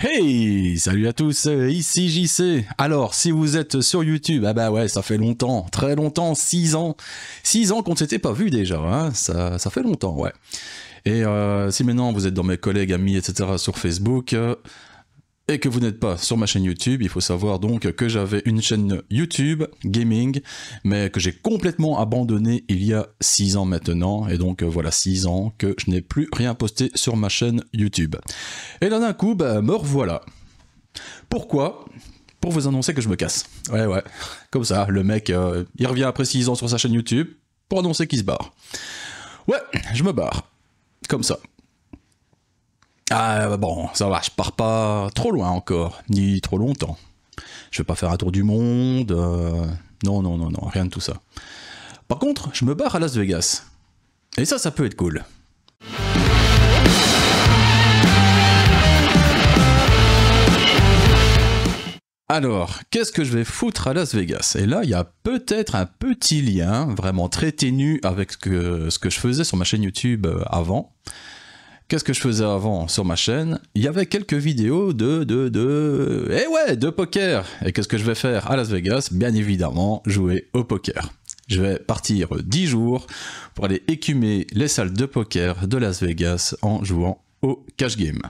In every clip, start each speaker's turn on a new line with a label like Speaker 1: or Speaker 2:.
Speaker 1: Hey, salut à tous, ici JC. Alors, si vous êtes sur YouTube, ah bah ouais, ça fait longtemps, très longtemps, 6 ans. 6 ans qu'on ne s'était pas vu déjà, hein, ça fait longtemps, ouais. Et si maintenant vous êtes dans mes collègues, amis, etc. sur Facebook, et que vous n'êtes pas sur ma chaîne YouTube, il faut savoir donc que j'avais une chaîne YouTube gaming, mais que j'ai complètement abandonné il y a 6 ans maintenant, et donc voilà 6 ans que je n'ai plus rien posté sur ma chaîne YouTube. Et là d'un coup, bah, me revoilà. Pourquoi ? Pour vous annoncer que je me casse. Ouais, comme ça, le mec, il revient après 6 ans sur sa chaîne YouTube, pour annoncer qu'il se barre. Ouais, je me barre. Comme ça. Ah bon, ça va, je pars pas trop loin encore, ni trop longtemps. Je vais pas faire un tour du monde, non, rien de tout ça. Par contre, je me barre à Las Vegas. Et ça peut être cool. Alors, qu'est-ce que je vais foutre à Las Vegas? Et là, il y a peut-être un petit lien, vraiment très ténu, avec ce que je faisais sur ma chaîne YouTube avant. Qu'est-ce que je faisais avant sur ma chaîne? Il y avait quelques vidéos de poker. Et qu'est-ce que je vais faire à Las Vegas? Bien évidemment, jouer au poker. Je vais partir 10 jours pour aller écumer les salles de poker de Las Vegas en jouant au cash game.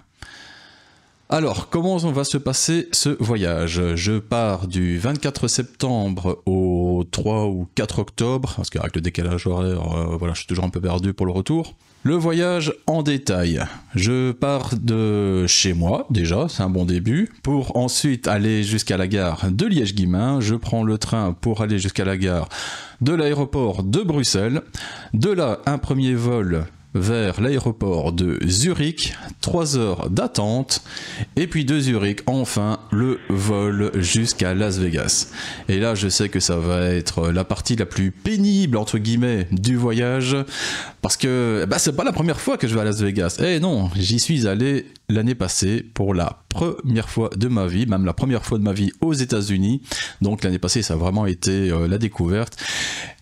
Speaker 1: Alors, comment va se passer ce voyage? Je pars du 24 septembre au 3 ou 4 octobre, parce qu'avec le décalage horaire, voilà, je suis toujours un peu perdu pour le retour. Le voyage en détail. Je pars de chez moi, déjà, c'est un bon début, pour ensuite aller jusqu'à la gare de Liège-Guillemins. Je prends le train pour aller jusqu'à la gare de l'aéroport de Bruxelles. De là, un premier vol vers l'aéroport de Zurich, 3 heures d'attente, et puis de Zurich, enfin, le vol jusqu'à Las Vegas. Et là, je sais que ça va être la partie la plus pénible, entre guillemets, du voyage, parce que bah, c'est pas la première fois que je vais à Las Vegas. Eh non, j'y suis allé l'année passée pour la première fois de ma vie, même la première fois de ma vie aux États-Unis. Donc l'année passée, ça a vraiment été la découverte.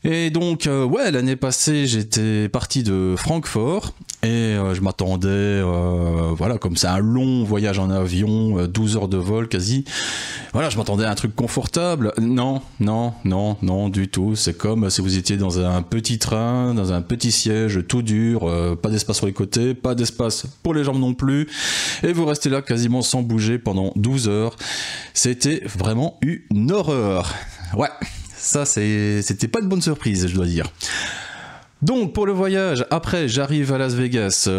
Speaker 1: Et donc, ouais, l'année passée, j'étais parti de Francfort et je m'attendais, voilà, comme c'est un long voyage en avion, 12 heures de vol quasi, voilà, je m'attendais à un truc confortable. Non, du tout. C'est comme si vous étiez dans un petit train, dans un petit siège tout dur, pas d'espace sur les côtés, pas d'espace pour les jambes non plus, et vous restez là quasiment sans bouger pendant 12 heures. C'était vraiment une horreur. Ouais. Ça, c'était pas une bonne surprise, je dois dire. Donc, pour le voyage, après, j'arrive à Las Vegas,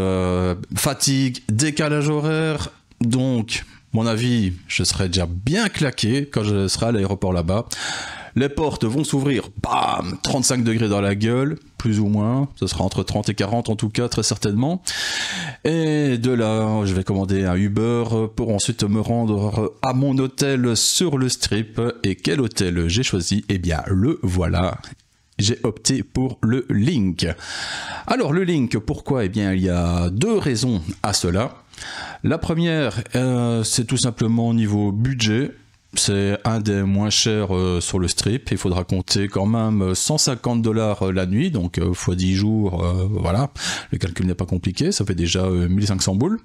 Speaker 1: fatigue, décalage horaire, donc, mon avis, je serai déjà bien claqué quand je serai à l'aéroport là-bas. Les portes vont s'ouvrir, bam, 35 degrés dans la gueule, plus ou moins, ce sera entre 30 et 40 en tout cas, très certainement. Et de là, je vais commander un Uber pour ensuite me rendre à mon hôtel sur le Strip. Et quel hôtel j'ai choisi? Eh bien, le voilà. J'ai opté pour le Link. Alors, le Link, pourquoi? Eh bien, il y a 2 raisons à cela. La première, c'est tout simplement niveau budget. C'est un des moins chers sur le Strip. Il faudra compter quand même 150 $ la nuit, donc x 10 jours, voilà. Le calcul n'est pas compliqué, ça fait déjà 1500 boules.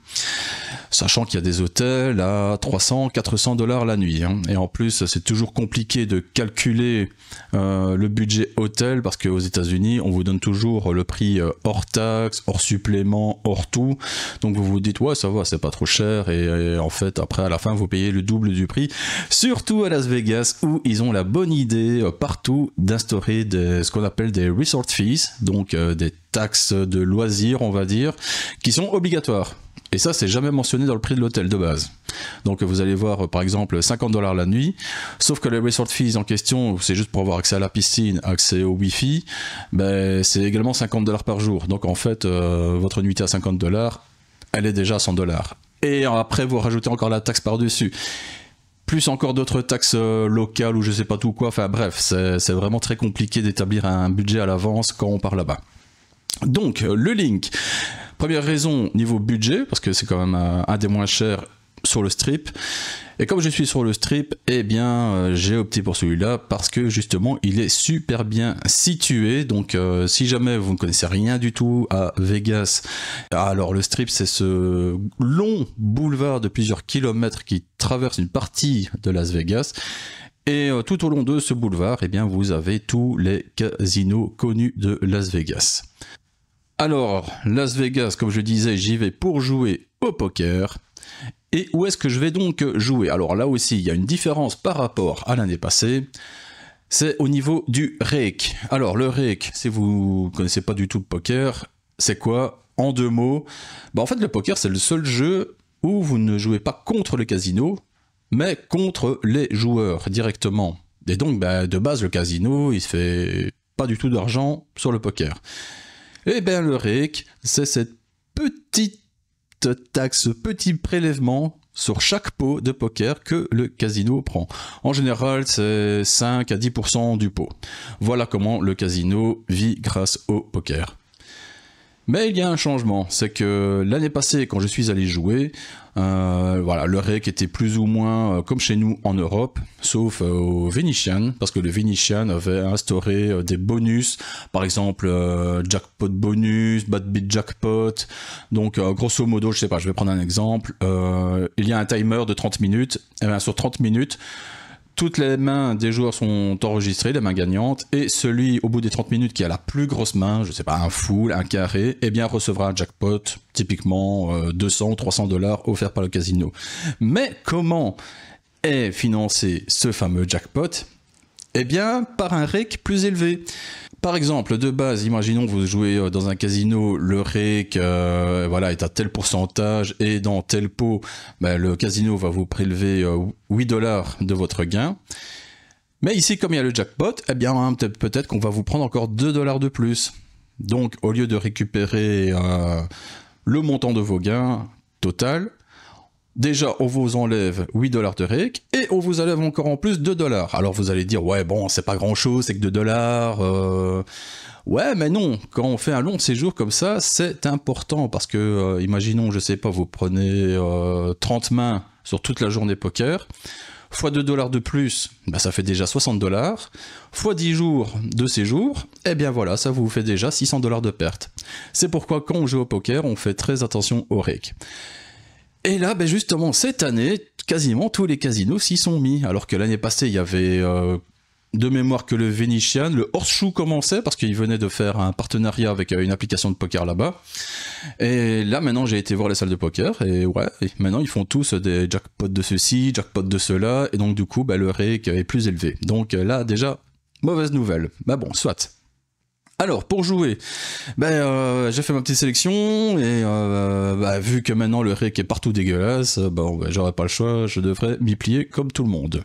Speaker 1: Sachant qu'il y a des hôtels à 300, 400 $ la nuit. Hein. Et en plus, c'est toujours compliqué de calculer le budget hôtel, parce qu'aux États-Unis, on vous donne toujours le prix hors taxe, hors supplément, hors tout. Donc vous vous dites, ouais, ça va, c'est pas trop cher. Et en fait, après, à la fin, vous payez le double du prix. Surtout à Las Vegas, où ils ont la bonne idée partout d'instaurer ce qu'on appelle des resort fees, donc des taxes de loisirs, on va dire, qui sont obligatoires. Et ça, c'est jamais mentionné dans le prix de l'hôtel de base. Donc vous allez voir, par exemple, 50 $ la nuit, sauf que les resort fees en question, c'est juste pour avoir accès à la piscine, accès au Wi-Fi, ben, c'est également 50 $ par jour. Donc en fait, votre nuitée à 50 $, elle est déjà à 100 $. Et après, vous rajoutez encore la taxe par-dessus. Plus encore d'autres taxes locales ou je sais pas tout quoi, enfin bref, c'est vraiment très compliqué d'établir un budget à l'avance quand on part là-bas. Donc, le Link, première raison, niveau budget, parce que c'est quand même un des moins chers, sur le strip. Et comme je suis sur le strip, eh bien j'ai opté pour celui-là parce que justement il est super bien situé. Donc si jamais vous ne connaissez rien du tout à Vegas, alors le strip c'est ce long boulevard de plusieurs kilomètres qui traverse une partie de Las Vegas. Et tout au long de ce boulevard, eh bien vous avez tous les casinos connus de Las Vegas. Alors, Las Vegas, comme je disais, j'y vais pour jouer au poker. Et où est-ce que je vais donc jouer? Alors là aussi, il y a une différence par rapport à l'année passée. C'est au niveau du rake. Alors le rake, si vous ne connaissez pas du tout le poker, c'est quoi? En deux mots, en fait le poker c'est le seul jeu où vous ne jouez pas contre le casino, mais contre les joueurs directement. Et donc de base le casino, il se fait pas du tout d'argent sur le poker. Et bien le rake, c'est cette petite taxe, ce petit prélèvement sur chaque pot de poker que le casino prend. En général, c'est 5 à 10% du pot. Voilà comment le casino vit grâce au poker. Mais il y a un changement, c'est que l'année passée, quand je suis allé jouer, voilà, le rake était plus ou moins comme chez nous en Europe, sauf au Venetian, parce que le Venetian avait instauré des bonus, par exemple jackpot bonus, bad beat jackpot. Donc grosso modo, je sais pas, je vais prendre un exemple, il y a un timer de 30 minutes, et bien sur 30 minutes, toutes les mains des joueurs sont enregistrées, les mains gagnantes, et celui au bout des 30 minutes qui a la plus grosse main, je sais pas, un full, un carré, eh bien recevra un jackpot, typiquement 200 ou 300 $ offert par le casino. Mais comment est financé ce fameux jackpot? Eh bien, par un rake plus élevé. Par exemple, de base, imaginons que vous jouez dans un casino, le rake voilà, est à tel pourcentage et dans tel pot, le casino va vous prélever 8 $ de votre gain. Mais ici, comme il y a le jackpot, eh bien peut-être qu'on va vous prendre encore 2 $ de plus. Donc, au lieu de récupérer le montant de vos gains total, déjà, on vous enlève 8 $ de rake et on vous enlève encore en plus 2 $. Alors vous allez dire, ouais, bon, c'est pas grand chose, c'est que 2 $. Ouais, mais non, quand on fait un long séjour comme ça, c'est important parce que, imaginons, je sais pas, vous prenez 30 mains sur toute la journée poker, fois 2 $ de plus, ça fait déjà 60 $, fois 10 jours de séjour, et bien voilà, ça vous fait déjà 600 $ de perte. C'est pourquoi quand on joue au poker, on fait très attention au rake. Et là, justement, cette année, quasiment tous les casinos s'y sont mis. Alors que l'année passée, il y avait de mémoire que le Venetian, le Horseshoe commençait parce qu'il venait de faire un partenariat avec une application de poker là-bas. Et là, maintenant, j'ai été voir les salles de poker et ouais, maintenant ils font tous des jackpots de ceci, jackpots de cela, et donc du coup, le rake est plus élevé. Donc là, déjà, mauvaise nouvelle. Bon, soit. Alors, pour jouer, j'ai fait ma petite sélection, et vu que maintenant le rake est partout dégueulasse, j'aurai pas le choix, je devrais m'y plier comme tout le monde.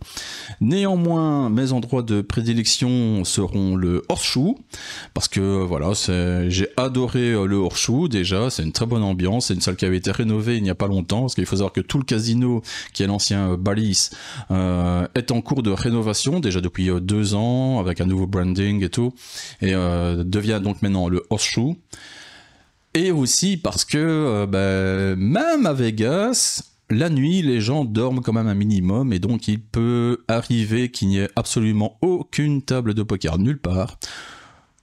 Speaker 1: Néanmoins, mes endroits de prédilection seront le Horseshoe, parce que voilà, j'ai adoré le Horseshoe, déjà, c'est une très bonne ambiance, c'est une salle qui avait été rénovée il n'y a pas longtemps, parce qu'il faut savoir que tout le casino, qui est l'ancien Bally's, est en cours de rénovation, déjà depuis 2 ans, avec un nouveau branding et tout, et devient donc maintenant le Horseshoe. Et aussi parce que même à Vegas, la nuit, les gens dorment quand même un minimum, et donc il peut arriver qu'il n'y ait absolument aucune table de poker nulle part.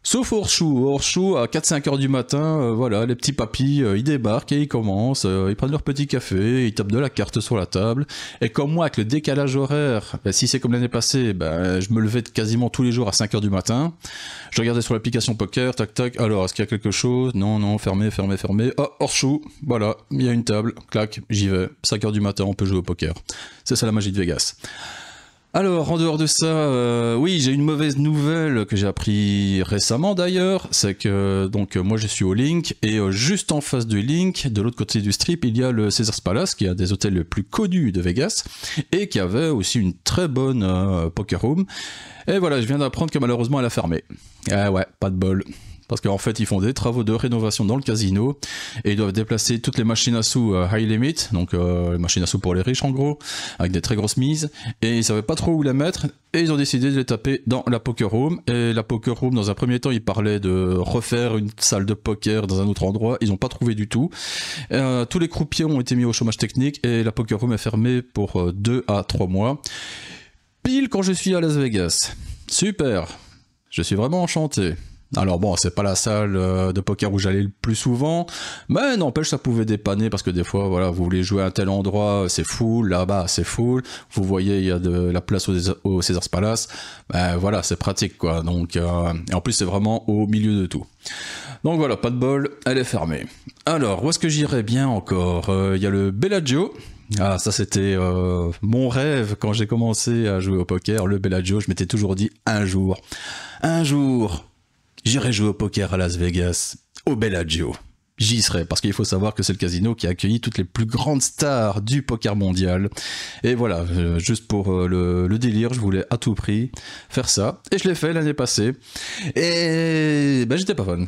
Speaker 1: Sauf Horseshoe, à 4-5 heures du matin, voilà, les petits papis, ils débarquent et ils commencent, ils prennent leur petit café, ils tapent de la carte sur la table, et comme moi, avec le décalage horaire, si c'est comme l'année passée, je me levais quasiment tous les jours à 5 heures du matin, je regardais sur l'application poker, tac tac, alors est-ce qu'il y a quelque chose? Non, fermé, oh, Horseshoe, voilà, il y a une table, clac, j'y vais, 5 heures du matin, on peut jouer au poker. C'est ça la magie de Vegas. Alors, en dehors de ça, oui, j'ai une mauvaise nouvelle que j'ai appris récemment d'ailleurs, c'est que donc moi je suis au Link, et juste en face du Link, de l'autre côté du strip, il y a le Caesars Palace, qui est un des hôtels les plus connus de Vegas, et qui avait aussi une très bonne poker room. Et voilà, je viens d'apprendre que malheureusement elle a fermé. Ah ouais, pas de bol. parce qu'en fait ils font des travaux de rénovation dans le casino et ils doivent déplacer toutes les machines à sous high limit, donc les machines à sous pour les riches en gros, avec des très grosses mises, et ils savaient pas trop où les mettre et ils ont décidé de les taper dans la poker room. Et la poker room, dans un premier temps ils parlaient de refaire une salle de poker dans un autre endroit, ils n'ont pas trouvé du tout. Tous les croupiers ont été mis au chômage technique et la poker room est fermée pour 2 à 3 mois, pile quand je suis à Las Vegas. Super, je suis vraiment enchanté. Alors bon, c'est pas la salle de poker où j'allais le plus souvent, mais n'empêche, ça pouvait dépanner parce que des fois, voilà, vous voulez jouer à un tel endroit, c'est full, là-bas c'est full, vous voyez, il y a de la place au Caesars Palace, ben voilà, c'est pratique quoi, donc, et en plus c'est vraiment au milieu de tout. Donc voilà, pas de bol, elle est fermée. Alors, où est-ce que j'irais bien encore? Il y a le Bellagio. Ah, ça c'était mon rêve quand j'ai commencé à jouer au poker, le Bellagio. Je m'étais toujours dit un jour, j'irai jouer au poker à Las Vegas, au Bellagio. J'y serai, parce qu'il faut savoir que c'est le casino qui a accueilli toutes les plus grandes stars du poker mondial. Et voilà, juste pour le délire, je voulais à tout prix faire ça. Et je l'ai fait l'année passée. Et ben, j'étais pas fan.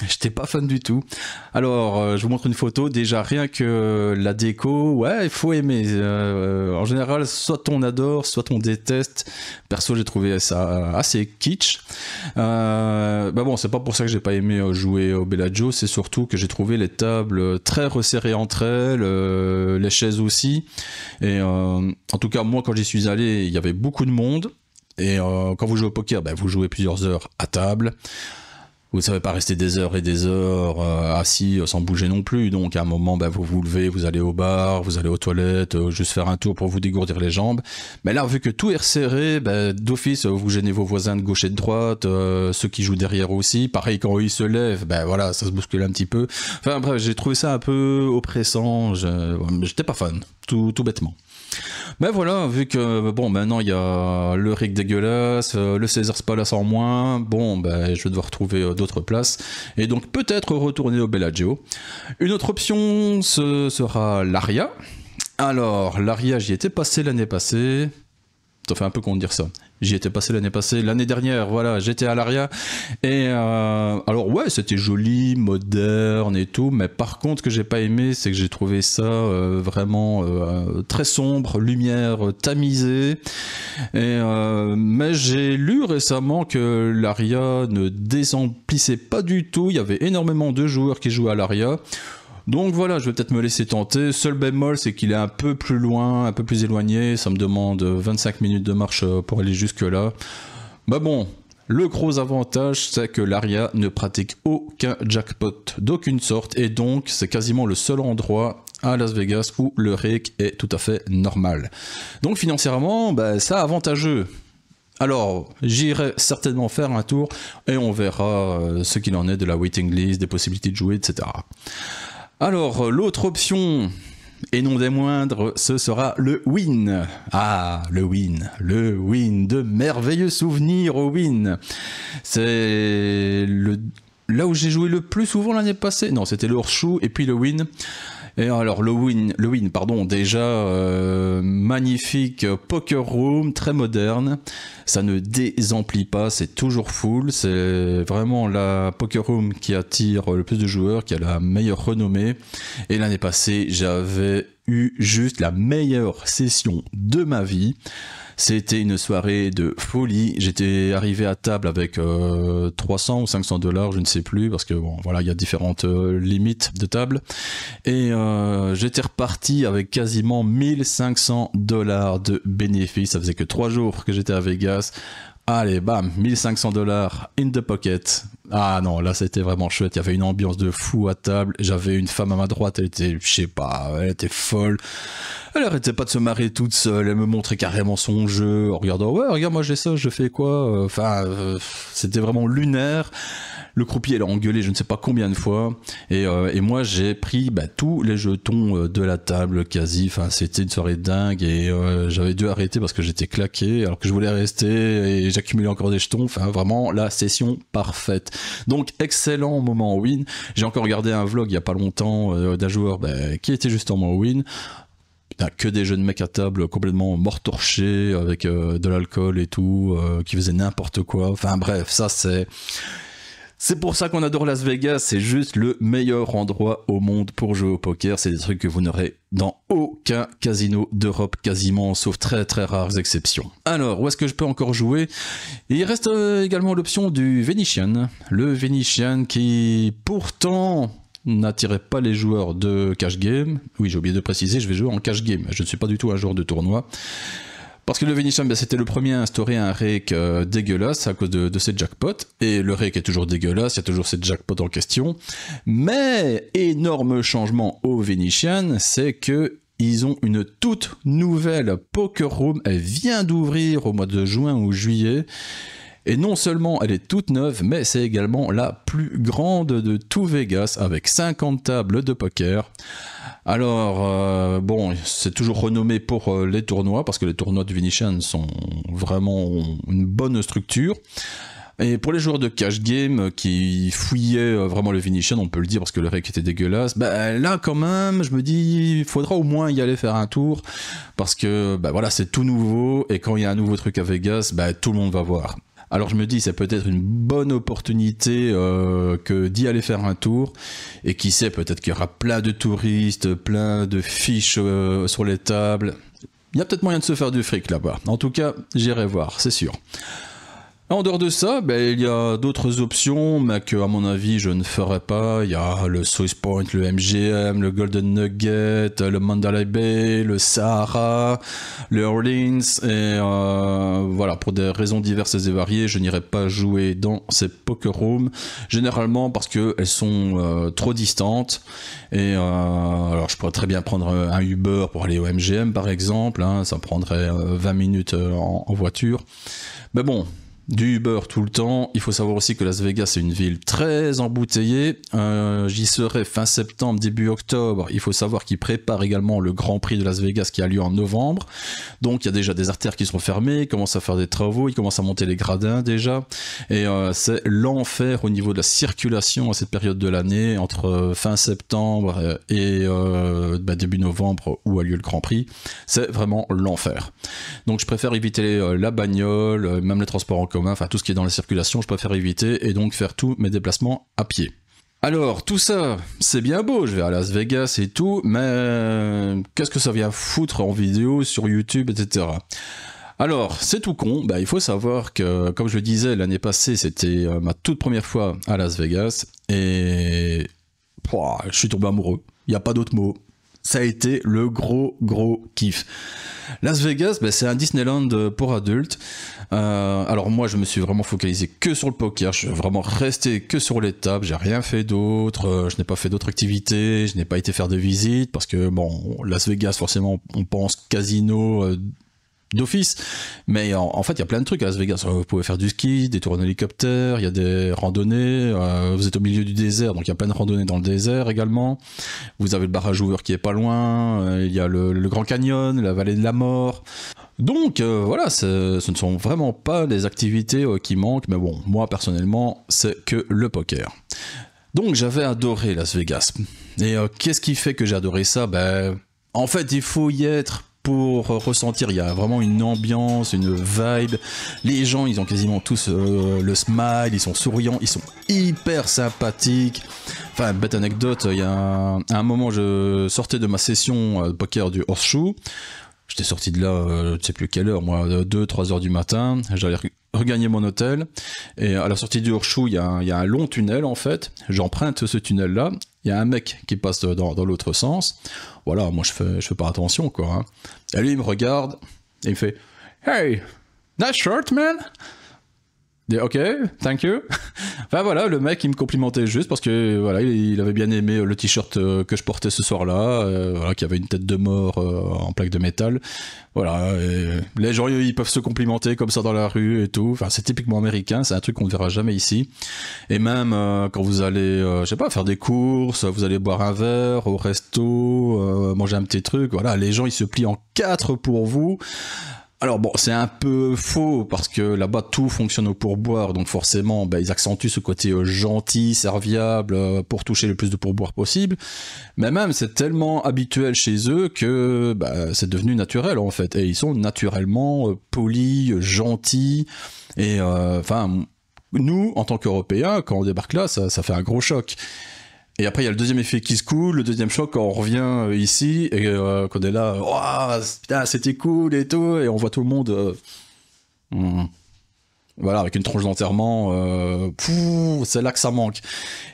Speaker 1: J'étais pas fan du tout. Alors, je vous montre une photo. Déjà, rien que la déco, ouais, il faut aimer. En général, soit on adore, soit on déteste. Perso, j'ai trouvé ça assez kitsch. Bah bon, c'est pas pour ça que j'ai pas aimé jouer au Bellagio. C'est surtout que j'ai trouvé les tables très resserrées entre elles, les chaises aussi. Et en tout cas, moi, quand j'y suis allé, il y avait beaucoup de monde. Et quand vous jouez au poker, bah, vous jouez plusieurs heures à table. Vous ne savez pas rester des heures et des heures assis sans bouger non plus. Donc à un moment, bah, vous vous levez, vous allez au bar, vous allez aux toilettes, juste faire un tour pour vous dégourdir les jambes. Mais là, vu que tout est resserré, bah, d'office, vous gênez vos voisins de gauche et de droite, ceux qui jouent derrière aussi. Pareil, quand ils se lèvent, bah, voilà, ça se bouscule un petit peu. Enfin bref, j'ai trouvé ça un peu oppressant. J'étais pas fan, tout bêtement. Mais voilà, vu que bon, maintenant il y a le Rick dégueulasse, le Caesars Palace en moins, bon, ben, je vais devoir trouver d'autres places, et donc peut-être retourner au Bellagio. Une autre option, ce sera l'Aria. Alors, l'Aria, j'y étais passé l'année passée. Ça fait un peu con de dire ça. J'y étais passé l'année passée, l'année dernière, voilà, j'étais à l'Aria. Et alors ouais, c'était joli, moderne et tout, mais par contre, ce que j'ai pas aimé, c'est que j'ai trouvé ça vraiment très sombre, lumière tamisée. Et, mais j'ai lu récemment que l'Aria ne désemplissait pas du tout, il y avait énormément de joueurs qui jouaient à l'Aria. Donc voilà, je vais peut-être me laisser tenter. Seul bémol, c'est qu'il est un peu plus loin, un peu plus éloigné. Ça me demande 25 minutes de marche pour aller jusque là. Bah bon, le gros avantage, c'est que l'Aria ne pratique aucun jackpot d'aucune sorte. Et donc, c'est quasiment le seul endroit à Las Vegas où le rake est tout à fait normal. Donc financièrement, bah, c'est avantageux. Alors, j'irai certainement faire un tour et on verra ce qu'il en est de la waiting list, des possibilités de jouer, etc. Alors, l'autre option, et non des moindres, ce sera le Wynn. Ah, le Wynn, de merveilleux souvenirs au Wynn. C'est là où j'ai joué le plus souvent l'année passée. Non, c'était le Horseshoe et puis le Wynn. Et alors le Wynn, déjà magnifique poker room, très moderne, ça ne désemplit pas, c'est toujours full, c'est vraiment la poker room qui attire le plus de joueurs, qui a la meilleure renommée. Et l'année passée, j'avais eu juste la meilleure session de ma vie. C'était une soirée de folie. J'étais arrivé à table avec 300 ou 500 $, je ne sais plus, parce que bon, voilà, il y a différentes limites de table. Et j'étais reparti avec quasiment 1500 $ de bénéfices. Ça faisait que 3 jours que j'étais à Vegas. Allez, bam, 1500 $ in the pocket. Ah non, là c'était vraiment chouette. Il y avait une ambiance de fou à table. J'avais une femme à ma droite, elle était, je sais pas, elle était folle. Elle arrêtait pas de se marrer toute seule. Elle me montrait carrément son jeu en regardant, ouais, regarde, moi j'ai ça, je fais quoi. Enfin, c'était vraiment lunaire. Le croupier, elle a engueulé je ne sais pas combien de fois. Et moi, j'ai pris tous les jetons de la table quasi. Enfin, c'était une soirée dingue. Et j'avais dû arrêter parce que j'étais claqué, alors que je voulais rester. Et j'accumulais encore des jetons. Enfin, vraiment, la session parfaite. Donc, excellent moment au Wynn. J'ai encore regardé un vlog il y a pas longtemps d'un joueur qui était justement au Wynn. Que des jeunes mecs à table complètement morts-torchés avec de l'alcool et tout, qui faisaient n'importe quoi. Enfin, bref, ça c'est... C'est pour ça qu'on adore Las Vegas, c'est juste le meilleur endroit au monde pour jouer au poker. C'est des trucs que vous n'aurez dans aucun casino d'Europe quasiment, sauf très très rares exceptions. Alors, où est-ce que je peux encore jouer? Il reste également l'option du Venetian. Le Venetian qui pourtant n'attirait pas les joueurs de cash game. Oui, j'ai oublié de préciser, je vais jouer en cash game. Je ne suis pas du tout un joueur de tournoi. Parce que le Venetian, c'était le premier à instaurer un rake dégueulasse à cause de ses jackpots. Et le rake est toujours dégueulasse, il y a toujours ces jackpots en question. Mais, énorme changement au Venetian, c'est que ils ont une toute nouvelle poker room. Elle vient d'ouvrir au mois de juin ou juillet. Et non seulement elle est toute neuve, mais c'est également la plus grande de tout Vegas, avec 50 tables de poker. Alors, bon, c'est toujours renommé pour les tournois, parce que les tournois du Venetian sont vraiment une bonne structure. Et pour les joueurs de cash game qui fouillaient vraiment le Venetian, on peut le dire parce que le rake était dégueulasse, bah là quand même, je me dis, il faudra au moins y aller faire un tour, parce que bah voilà, c'est tout nouveau, et quand il y a un nouveau truc à Vegas, bah tout le monde va voir. Alors je me dis, c'est peut-être une bonne opportunité que d'y aller faire un tour, et qui sait, peut-être qu'il y aura plein de touristes, plein de fiches sur les tables. Il y a peut-être moyen de se faire du fric là-bas. En tout cas, j'irai voir, c'est sûr. En dehors de ça, ben, il y a d'autres options, mais que à mon avis je ne ferai pas. Il y a le Swiss Point, le MGM, le Golden Nugget, le Mandalay Bay, le Sahara, le Orleans, et voilà, pour des raisons diverses et variées, je n'irai pas jouer dans ces poker rooms, généralement parce qu'elles sont trop distantes, et alors je pourrais très bien prendre un Uber pour aller au MGM par exemple, hein, ça prendrait 20 minutes en voiture, mais bon, du Uber tout le temps. Il faut savoir aussi que Las Vegas est une ville très embouteillée. J'y serai fin septembre, début octobre. Il faut savoir qu'ils préparent également le Grand Prix de Las Vegas qui a lieu en novembre. Donc il y a déjà des artères qui sont fermées, ils commencent à faire des travaux, ils commencent à monter les gradins déjà. Et c'est l'enfer au niveau de la circulation à cette période de l'année, entre fin septembre et début novembre où a lieu le Grand Prix. C'est vraiment l'enfer. Donc je préfère éviter la bagnole, même les transports en commun, enfin tout ce qui est dans la circulation, je préfère éviter et donc faire tous mes déplacements à pied. Alors, tout ça, c'est bien beau, je vais à Las Vegas et tout, mais qu'est-ce que ça vient foutre en vidéo sur YouTube, etc. Alors, c'est tout con, bah, il faut savoir que, comme je le disais, l'année passée, c'était ma toute première fois à Las Vegas, et je suis tombé amoureux, il n'y a pas d'autre mot. Ça a été le gros kiff. Las Vegas, bah, c'est un Disneyland pour adultes. Alors moi, je me suis vraiment focalisé que sur le poker. Je suis vraiment resté que sur les tables. J'ai rien fait d'autre. Je n'ai pas fait d'autres activités. Je n'ai pas été faire de visites parce que bon, Las Vegas, forcément, on pense casino d'office, mais en fait il y a plein de trucs à Las Vegas. Vous pouvez faire du ski, des tours en hélicoptère, il y a des randonnées, vous êtes au milieu du désert, donc il y a plein de randonnées dans le désert également. Vous avez le bar à joueurs qui est pas loin, il y a le Grand Canyon, la vallée de la mort. Donc voilà, ce ne sont vraiment pas des activités qui manquent, mais bon, moi personnellement c'est que le poker. Donc j'avais adoré Las Vegas. Et qu'est-ce qui fait que j'ai adoré ça? Ben, en fait il faut y être pour ressentir, il y a vraiment une ambiance, une vibe. Les gens, ils ont quasiment tous le smile, ils sont souriants, ils sont hyper sympathiques. Enfin, bête anecdote, il y a un moment, je sortais de ma session de poker du Horseshoe. J'étais sorti de là, je ne sais plus quelle heure, moi, 2-3 heures du matin. J'allais regagner mon hôtel. Et à la sortie du Horseshoe, il y a un long tunnel, en fait. J'emprunte ce tunnel-là. Il y a un mec qui passe dans l'autre sens. Voilà, moi, je fais pas attention, quoi. Hein. Et lui, il me regarde et il me fait « Hey, nice shirt, man !» Ok, thank you. Enfin voilà, le mec il me complimentait juste parce que voilà, il avait bien aimé le t-shirt que je portais ce soir-là, voilà, qui avait une tête de mort en plaque de métal. Voilà, les gens ils peuvent se complimenter comme ça dans la rue et tout. Enfin, c'est typiquement américain, c'est un truc qu'on ne verra jamais ici. Et même quand vous allez, je sais pas, faire des courses, vous allez boire un verre au resto, manger un petit truc. Voilà, les gens ils se plient en 4 pour vous. Alors bon, c'est un peu faux parce que là-bas tout fonctionne au pourboire, donc forcément ils accentuent ce côté gentil, serviable pour toucher le plus de pourboire possible. Mais même c'est tellement habituel chez eux que c'est devenu naturel en fait, et ils sont naturellement polis, gentils, et enfin nous, en tant qu'Européens, quand on débarque là, ça fait un gros choc. Et après, il y a le deuxième effet qui se coule, le deuxième choc quand on revient ici, et qu'on est là, oh, putain, c'était cool et tout, et on voit tout le monde... Voilà, avec une tronche d'enterrement, c'est là que ça manque.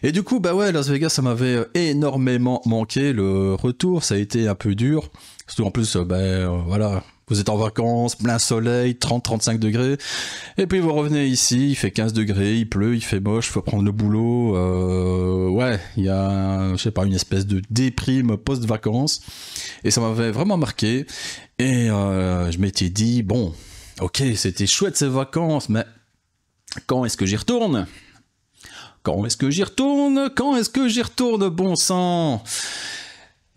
Speaker 1: Et du coup, bah ouais, Las Vegas, ça m'avait énormément manqué. Le retour, ça a été un peu dur. Surtout en plus, voilà, vous êtes en vacances, plein soleil, 30-35 degrés. Et puis vous revenez ici, il fait 15 degrés, il pleut, il fait moche, faut prendre le boulot. Ouais, il y a, je sais pas, une espèce de déprime post-vacances. Et ça m'avait vraiment marqué. Et je m'étais dit, bon, ok, c'était chouette ces vacances, mais quand est-ce que j'y retourne ? Quand est-ce que j'y retourne ? Quand est-ce que j'y retourne, bon sang ?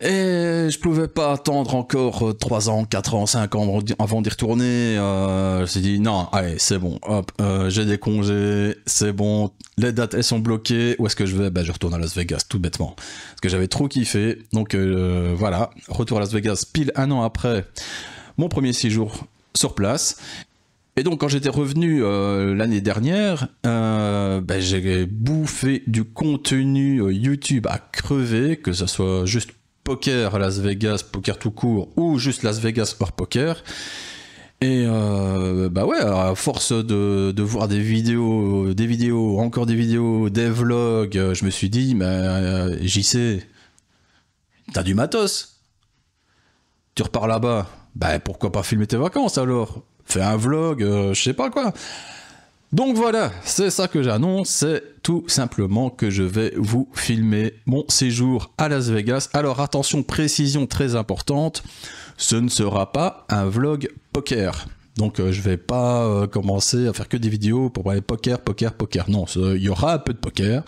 Speaker 1: Et je pouvais pas attendre encore 3 ans, 4 ans, 5 ans avant d'y retourner. Je me suis dit, non, allez, c'est bon, hop, j'ai des congés, c'est bon, les dates, elles sont bloquées. Où est-ce que je vais ? Ben, je retourne à Las Vegas, tout bêtement. Parce que j'avais trop kiffé. Donc voilà, retour à Las Vegas, pile 1 an après mon premier séjour sur place. Et donc quand j'étais revenu l'année dernière, j'ai bouffé du contenu YouTube à crever, que ce soit juste poker à Las Vegas, poker tout court, ou juste Las Vegas hors poker. Et ouais, à force de voir des vidéos, encore des vidéos, des vlogs, je me suis dit, mais JC, t'as du matos. Tu repars là-bas, pourquoi pas filmer tes vacances alors ? Fais un vlog, je sais pas quoi. Donc voilà, c'est ça que j'annonce, c'est tout simplement que je vais vous filmer mon séjour à Las Vegas. Alors attention, précision très importante, ce ne sera pas un vlog poker. Donc je vais pas commencer à faire que des vidéos pour parler poker. Non, il y aura un peu de poker,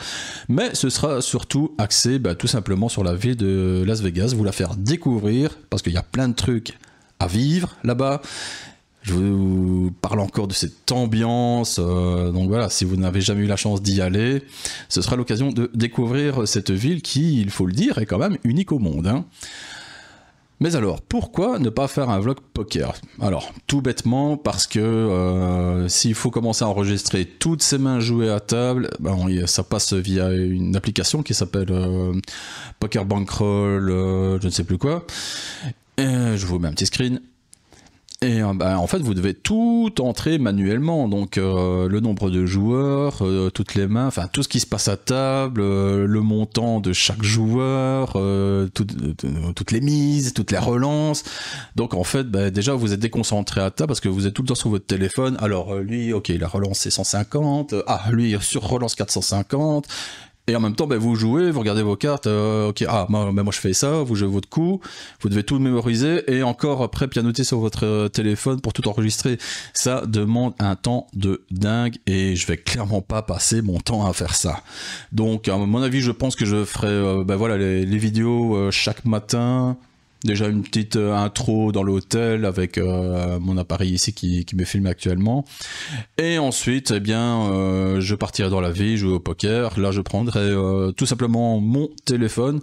Speaker 1: mais ce sera surtout axé tout simplement sur la ville de Las Vegas, vous la faire découvrir, parce qu'il y a plein de trucs à vivre là-bas. Je vous parle encore de cette ambiance, donc voilà, si vous n'avez jamais eu la chance d'y aller, ce sera l'occasion de découvrir cette ville qui, il faut le dire, est quand même unique au monde, hein. Mais alors, pourquoi ne pas faire un vlog poker ? Alors, tout bêtement, parce que s'il faut commencer à enregistrer toutes ces mains jouées à table, ça passe via une application qui s'appelle Poker Bankroll, je ne sais plus quoi. Et je vous mets un petit screen. Et en fait, vous devez tout entrer manuellement, donc le nombre de joueurs, toutes les mains, enfin tout ce qui se passe à table, le montant de chaque joueur, toutes les mises, toutes les relances. Donc en fait, déjà vous êtes déconcentré à table parce que vous êtes tout le temps sur votre téléphone. Alors lui, ok, il a relancé 150, lui il sur-relance 450. Et en même temps, vous jouez, vous regardez vos cartes, ok, moi je fais ça, vous jouez votre coup, vous devez tout mémoriser, et encore après pianoter sur votre téléphone pour tout enregistrer. Ça demande un temps de dingue, et je vais clairement pas passer mon temps à faire ça. Donc, à mon avis, je pense que je ferai voilà, les vidéos chaque matin. Déjà une petite intro dans l'hôtel avec mon appareil ici qui me filme actuellement. Et ensuite, je partirai dans la ville, jouer au poker. Là, je prendrai tout simplement mon téléphone,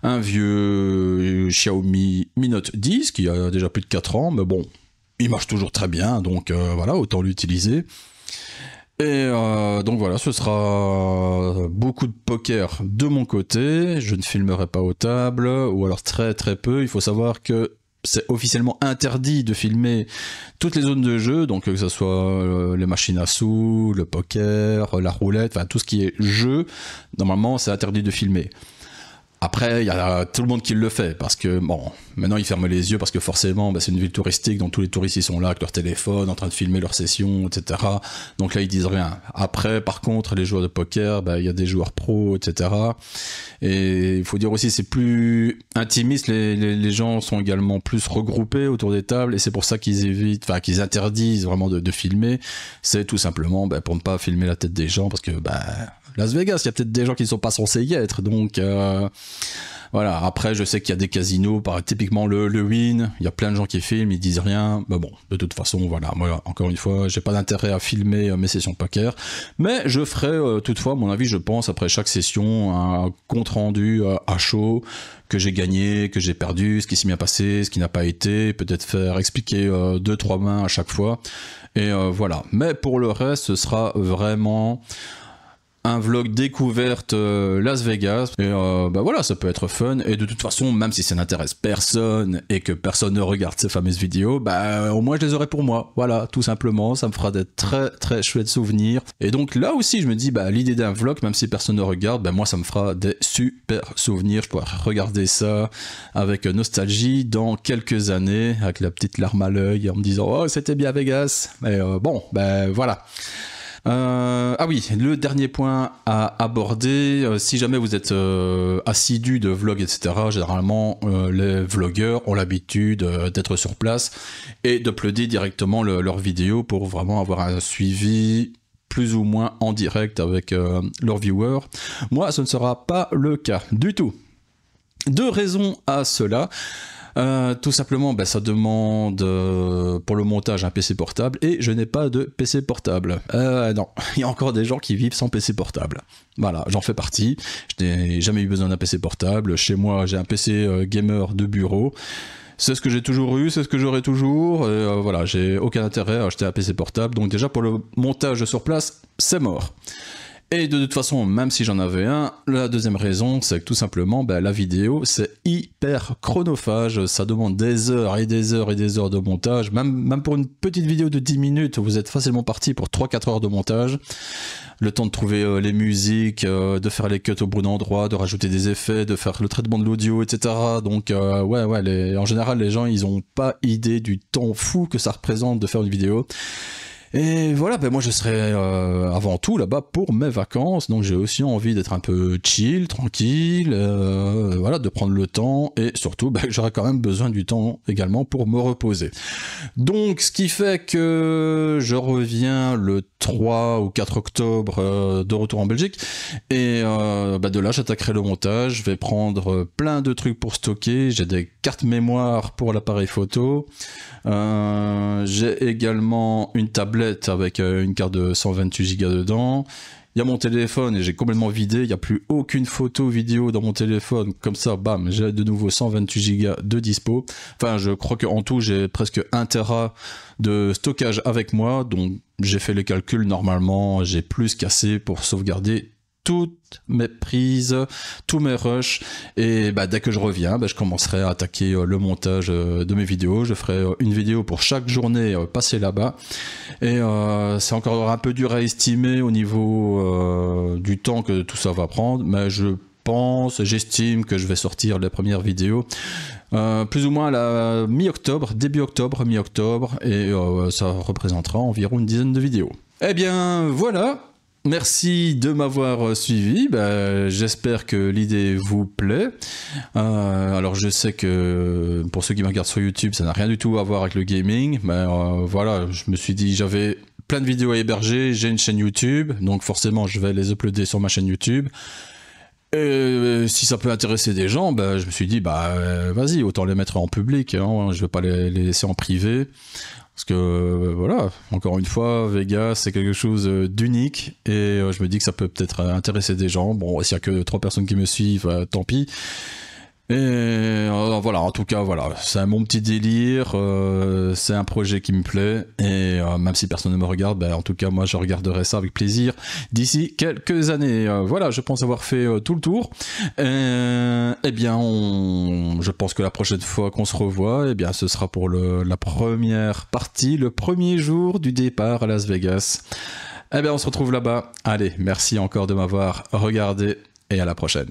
Speaker 1: un vieux Xiaomi Mi Note 10 qui a déjà plus de 4 ans, mais bon, il marche toujours très bien, donc voilà, autant l'utiliser. Et donc voilà, ce sera beaucoup de poker de mon côté, je ne filmerai pas aux tables, ou alors très très peu. Il faut savoir que c'est officiellement interdit de filmer toutes les zones de jeu, donc que ce soit les machines à sous, le poker, la roulette, enfin tout ce qui est jeu, normalement c'est interdit de filmer. Après, il y a tout le monde qui le fait, parce que, maintenant ils ferment les yeux, parce que forcément, c'est une ville touristique, donc tous les touristes ils sont là avec leur téléphone, en train de filmer leur session, etc. Donc là, ils disent rien. Après, par contre, les joueurs de poker, il y a des joueurs pros, etc. Et il faut dire aussi, c'est plus intimiste, les gens sont également plus regroupés autour des tables, et c'est pour ça qu'ils qu'ils interdisent vraiment de filmer. C'est tout simplement pour ne pas filmer la tête des gens, parce que, Las Vegas, il y a peut-être des gens qui ne sont pas censés y être, donc Voilà, après je sais qu'il y a des casinos, typiquement le Wynn, il y a plein de gens qui filment, ils disent rien, mais bon, de toute façon, voilà, moi encore une fois, j'ai pas d'intérêt à filmer mes sessions poker, mais je ferai toutefois, à mon avis, je pense, après chaque session, un compte rendu à chaud, que j'ai gagné, que j'ai perdu, ce qui s'est bien passé, ce qui n'a pas été, peut-être faire expliquer 2-3 mains à chaque fois, et voilà. Mais pour le reste, ce sera vraiment un vlog découverte Las Vegas, et bah voilà, ça peut être fun, et de toute façon, même si ça n'intéresse personne, et que personne ne regarde ces fameuses vidéos, bah au moins je les aurai pour moi, voilà, tout simplement, ça me fera des très très chouettes souvenirs, et donc là aussi je me dis, bah l'idée d'un vlog, même si personne ne regarde, bah moi ça me fera des super souvenirs, je pourrais regarder ça avec nostalgie dans quelques années, avec la petite larme à l'œil, en me disant, oh c'était bien Vegas, mais bon, bah voilà. Ah oui, le dernier point à aborder, si jamais vous êtes assidu de vlogs, etc., généralement les vlogueurs ont l'habitude d'être sur place et d'uploader directement leurs vidéos pour vraiment avoir un suivi plus ou moins en direct avec leurs viewers. Moi, ce ne sera pas le cas du tout. 2 raisons à cela. Tout simplement, bah, ça demande pour le montage un PC portable et je n'ai pas de PC portable. Non, il y a encore des gens qui vivent sans PC portable. Voilà, j'en fais partie. Je n'ai jamais eu besoin d'un PC portable. Chez moi, j'ai un PC gamer de bureau. C'est ce que j'ai toujours eu, c'est ce que j'aurai toujours. Et voilà, j'ai aucun intérêt à acheter un PC portable. Donc déjà pour le montage sur place, c'est mort. Et de toute façon, même si j'en avais un, la deuxième raison, c'est que tout simplement, bah, la vidéo, c'est hyper chronophage, ça demande des heures et des heures et des heures de montage, même pour une petite vidéo de 10 minutes, vous êtes facilement parti pour 3-4 heures de montage, le temps de trouver les musiques, de faire les cuts au bon endroit, de rajouter des effets, de faire le traitement de l'audio, etc. Donc en général, les gens, ils ont pas idée du temps fou que ça représente de faire une vidéo. Et voilà, ben moi je serai avant tout là-bas pour mes vacances, donc j'ai aussi envie d'être un peu chill, tranquille, voilà, de prendre le temps, et surtout ben, j'aurai quand même besoin du temps également pour me reposer. Donc ce qui fait que je reviens le 3 ou 4 octobre de retour en Belgique, et ben de là j'attaquerai le montage, je vais prendre plein de trucs pour stocker, j'ai des cartes mémoire pour l'appareil photo, j'ai également une tablette avec une carte de 128 Go dedans. Il y a mon téléphone et j'ai complètement vidé, il n'y a plus aucune photo vidéo dans mon téléphone, comme ça, bam, j'ai de nouveau 128 Go de dispo. Enfin, je crois qu'en tout, j'ai presque 1 Tera de stockage avec moi, donc j'ai fait les calculs, normalement, j'ai plus qu'assez pour sauvegarder toutes mes prises, tous mes rushs, et bah, dès que je reviens, bah, je commencerai à attaquer le montage de mes vidéos. Je ferai une vidéo pour chaque journée passée là-bas, et c'est encore un peu dur à estimer au niveau du temps que tout ça va prendre, mais j'estime que je vais sortir les premières vidéos plus ou moins à la mi-octobre, début octobre, mi-octobre, et ça représentera environ une dizaine de vidéos. Eh bien voilà. Merci de m'avoir suivi, j'espère que l'idée vous plaît. Alors je sais que pour ceux qui me regardent sur YouTube, ça n'a rien du tout à voir avec le gaming, mais voilà, je me suis dit j'avais plein de vidéos à héberger, j'ai une chaîne YouTube, donc forcément je vais les uploader sur ma chaîne YouTube. Et si ça peut intéresser des gens, je me suis dit vas-y, autant les mettre en public, hein, je vais pas les laisser en privé. Parce que voilà, encore une fois, Vegas c'est quelque chose d'unique, et je me dis que ça peut peut-être intéresser des gens. Bon, s'il y a que 3 personnes qui me suivent, tant pis. Et voilà, en tout cas, voilà, c'est mon petit délire, c'est un projet qui me plaît, et même si personne ne me regarde, en tout cas, moi je regarderai ça avec plaisir d'ici quelques années. Voilà, je pense avoir fait tout le tour. Eh bien, je pense que la prochaine fois qu'on se revoit, ce sera pour la première partie, le premier jour du départ à Las Vegas. On se retrouve là-bas. Allez, merci encore de m'avoir regardé, et à la prochaine.